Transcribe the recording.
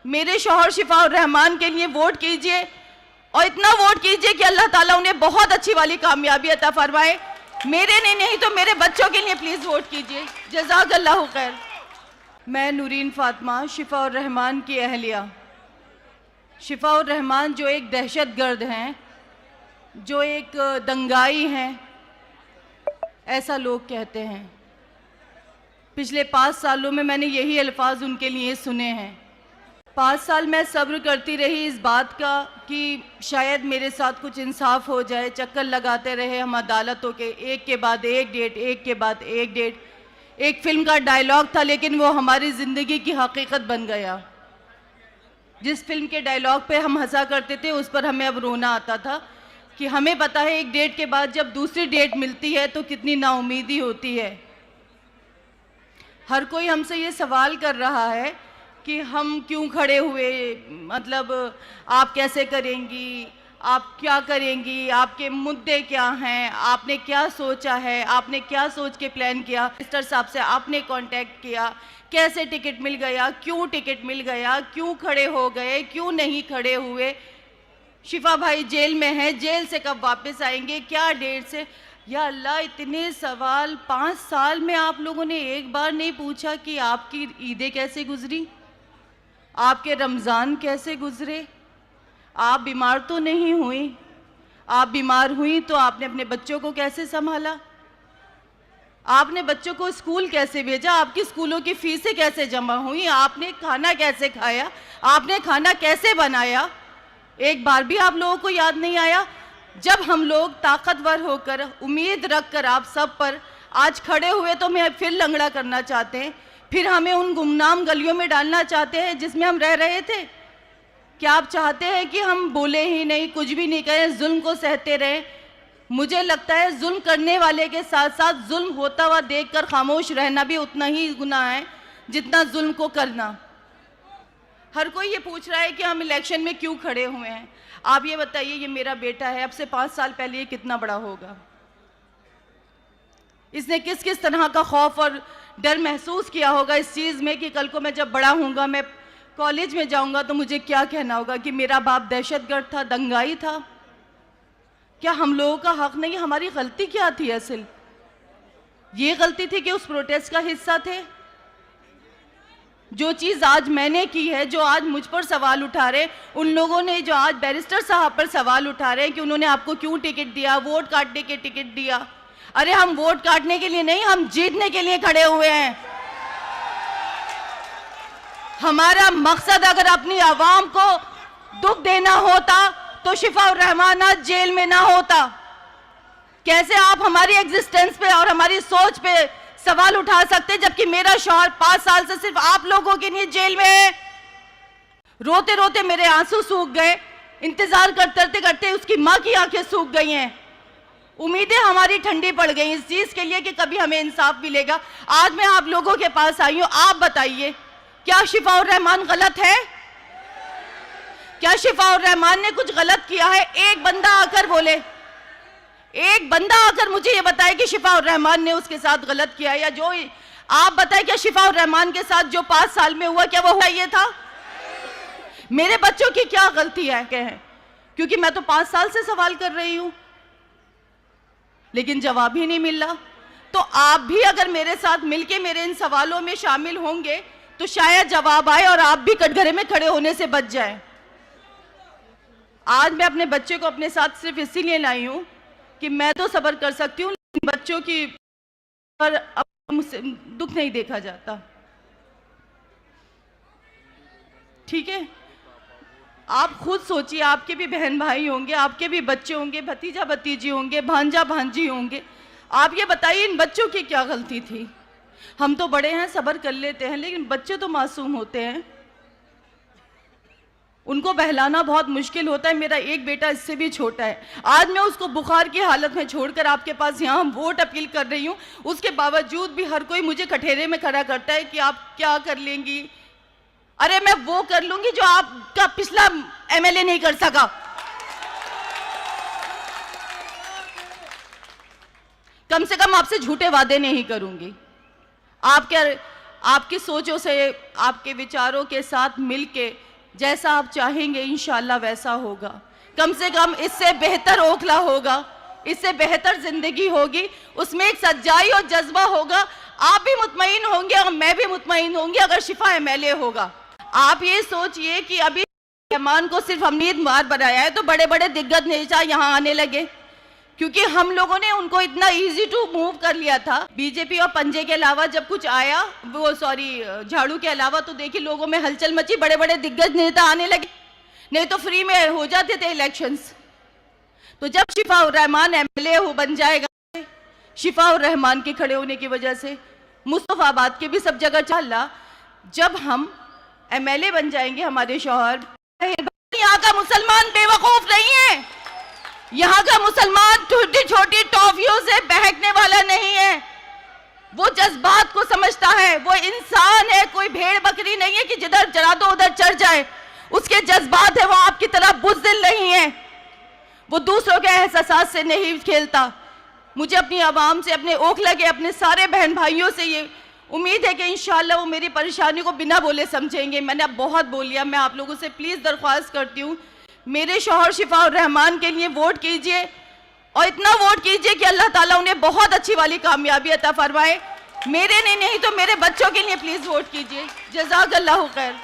मेरे शौहर शिफाउर रहमान के लिए वोट कीजिए और इतना वोट कीजिए कि अल्लाह ताला उन्हें बहुत अच्छी वाली कामयाबी अता फरमाए। मेरे लिए नहीं तो मेरे बच्चों के लिए प्लीज़ वोट कीजिए। जज़ाकल्लाहु खैर। मैं नूरीन फातिमा, शिफाउर रहमान की अहलिया। शिफाउर रहमान जो एक दहशतगर्द हैं, जो एक दंगाई हैं, ऐसा लोग कहते हैं। पिछले 5 सालों में मैंने यही अल्फाज उनके लिए सुने हैं। 5 साल मैं सब्र करती रही इस बात का कि शायद मेरे साथ कुछ इंसाफ हो जाए। चक्कर लगाते रहे हम अदालतों के, एक के बाद एक डेट, एक के बाद एक डेट। एक फिल्म का डायलॉग था लेकिन वो हमारी ज़िंदगी की हकीकत बन गया। जिस फिल्म के डायलॉग पे हम हंसा करते थे उस पर हमें अब रोना आता था कि हमें पता है एक डेट के बाद जब दूसरी डेट मिलती है तो कितनी नाउमीदी होती है। हर कोई हमसे ये सवाल कर रहा है कि हम क्यों खड़े हुए, मतलब आप कैसे करेंगी, आप क्या करेंगी, आपके मुद्दे क्या हैं, आपने क्या सोचा है, आपने क्या सोच के प्लान किया। मिनिस्टर साहब से आपने कांटेक्ट किया, कैसे टिकट मिल गया, क्यों टिकट मिल गया, क्यों खड़े हो गए, क्यों नहीं खड़े हुए। शिफा भाई जेल में है, जेल से कब वापस आएंगे, क्या डेट से। या अल्लाह, इतने सवाल 5 साल में आप लोगों ने एक बार नहीं पूछा कि आपकी ईदें कैसे गुजरी, आपके रमज़ान कैसे गुजरे। आप बीमार तो नहीं हुई, आप बीमार हुई तो आपने अपने बच्चों को कैसे संभाला, आपने बच्चों को स्कूल कैसे भेजा, आपकी स्कूलों की फीसें कैसे जमा हुई, आपने खाना कैसे खाया, आपने खाना कैसे बनाया। एक बार भी आप लोगों को याद नहीं आया। जब हम लोग ताकतवर होकर, उम्मीद रखकर आप सब पर आज खड़े हुए तो हमें फिर लंगड़ा करना चाहते हैं, फिर हमें उन गुमनाम गलियों में डालना चाहते हैं जिसमें हम रह रहे थे। क्या आप चाहते हैं कि हम बोले ही नहीं, कुछ भी नहीं करें, जुल्म को सहते रहें। मुझे लगता है जुल्म करने वाले के साथ साथ जुल्म होता हुआ देखकर खामोश रहना भी उतना ही गुनाह है जितना जुल्म को करना। हर कोई ये पूछ रहा है कि हम इलेक्शन में क्यों खड़े हुए हैं। आप ये बताइए, ये मेरा बेटा है, अब से 5 साल पहले ये कितना बड़ा होगा। इसने किस किस तरह का खौफ और डर महसूस किया होगा इस चीज़ में कि कल को मैं जब बड़ा होऊंगा, मैं कॉलेज में जाऊंगा तो मुझे क्या कहना होगा कि मेरा बाप दहशतगर्द था, दंगाई था। क्या हम लोगों का हक नहीं? हमारी गलती क्या थी असल? ये गलती थी कि उस प्रोटेस्ट का हिस्सा थे। जो चीज़ आज मैंने की है, जो आज मुझ पर सवाल उठा रहे, उन लोगों ने जो आज बैरिस्टर साहब पर सवाल उठा रहे हैं कि उन्होंने आपको क्यों टिकट दिया, वोट काटने के टिकट दिया। अरे हम वोट काटने के लिए नहीं, हम जीतने के लिए खड़े हुए हैं। हमारा मकसद अगर अपनी आवाम को दुख देना होता तो शिफाउर रहमान आज जेल में ना होता। कैसे आप हमारी एग्जिस्टेंस पे और हमारी सोच पे सवाल उठा सकते जबकि मेरा शौहर 5 साल से सिर्फ आप लोगों के लिए जेल में है। रोते रोते मेरे आंसू सूख गए, इंतजार करते करते उसकी माँ की आंखें सूख गई हैं। उम्मीदें हमारी ठंडी पड़ गई इस चीज के लिए कि कभी हमें इंसाफ मिलेगा। आज मैं आप लोगों के पास आई हूं, आप बताइए क्या शिफाउर रहमान गलत है? क्या शिफाउर रहमान ने कुछ गलत किया है? एक बंदा आकर बोले, एक बंदा आकर मुझे ये बताए कि शिफाउर रहमान ने उसके साथ गलत किया है। या जो आप बताएं, क्या शिफाउर रहमान के साथ जो 5 साल में हुआ क्या वो हुआ ये था? मेरे बच्चों की क्या गलती है? क्योंकि मैं तो 5 साल से सवाल कर रही हूं लेकिन जवाब ही नहीं मिल रहा। तो आप भी अगर मेरे साथ मिलके मेरे इन सवालों में शामिल होंगे तो शायद जवाब आए और आप भी कटघरे में खड़े होने से बच जाएं। आज मैं अपने बच्चे को अपने साथ सिर्फ इसीलिए लाई हूं कि मैं तो सब्र कर सकती हूँ लेकिन बच्चों की पर अब मुझसे दुख नहीं देखा जाता। ठीक है, आप खुद सोचिए, आपके भी बहन भाई होंगे, आपके भी बच्चे होंगे, भतीजा भतीजी होंगे, भांजा भांजी होंगे। आप ये बताइए इन बच्चों की क्या गलती थी? हम तो बड़े हैं, सब्र कर लेते हैं, लेकिन बच्चे तो मासूम होते हैं, उनको बहलाना बहुत मुश्किल होता है। मेरा एक बेटा इससे भी छोटा है, आज मैं उसको बुखार की हालत में छोड़कर आपके पास यहाँ वोट अपील कर रही हूँ। उसके बावजूद भी हर कोई मुझे कठेरे में खड़ा करता है कि आप क्या कर लेंगी। अरे मैं वो कर लूंगी जो आपका पिछला एमएलए नहीं कर सका। कम से कम आपसे झूठे वादे नहीं करूंगी। आप क्या आपकी सोचों से, आपके विचारों के साथ मिलके जैसा आप चाहेंगे इंशाल्लाह वैसा होगा। कम से कम इससे बेहतर ओखला होगा, इससे बेहतर जिंदगी होगी, उसमें एक सच्चाई और जज्बा होगा। आप भी मुतमईन होंगे और मैं भी मुतमईन होंगी अगर शिफा एमएलए होगा। आप ये सोचिए कि अभी रहमान को सिर्फ हमने इतमाद बनाया है तो बड़े बड़े दिग्गज नेता यहाँ आने लगे, क्योंकि हम लोगों ने उनको इतना इजी टू मूव कर लिया था। बीजेपी और पंजे के अलावा जब कुछ आया, वो झाड़ू के अलावा, तो देखिए लोगों में हलचल मची, बड़े बड़े दिग्गज नेता आने लगे, नहीं तो फ्री में हो जाते थे इलेक्शंस। तो जब शिफा उर रहमान एमएलए बन जाएगा, शिफा उर रहमान के खड़े होने की वजह से मुस्तफाबाद के भी सब जगह चला, जब हम एमएलए बन जाएंगे हमारे शौहर, यहाँ का मुसलमान बेवकूफ नहीं है, यहाँ का मुसलमान छोटी छोटी टॉफियों से बहकने वाला नहीं है, वो जज्बात को समझता है, वो इंसान है, कोई भेड़ बकरी नहीं है कि जिधर चढ़ा दो उधर चढ़ जाए, उसके जज्बात है, वो आपकी तरह बुज़दिल नहीं है, वो दूसरों के एहसास से नहीं खेलता। मुझे अपनी आवाम से, अपने ओखला के अपने सारे बहन भाइयों से ये उम्मीद है कि इंशाअल्लाह वो मेरी परेशानी को बिना बोले समझेंगे। मैंने अब बहुत बोल लिया, मैं आप लोगों से प्लीज़ दरख्वास्त करती हूँ, मेरे शौहर शिफा उर रहमान के लिए वोट कीजिए और इतना वोट कीजिए कि अल्लाह ताला उन्हें बहुत अच्छी वाली कामयाबी अता फरमाए। मेरे नहीं तो मेरे बच्चों के लिए प्लीज़ वोट कीजिए। जज़ाकल्लाहु खैर।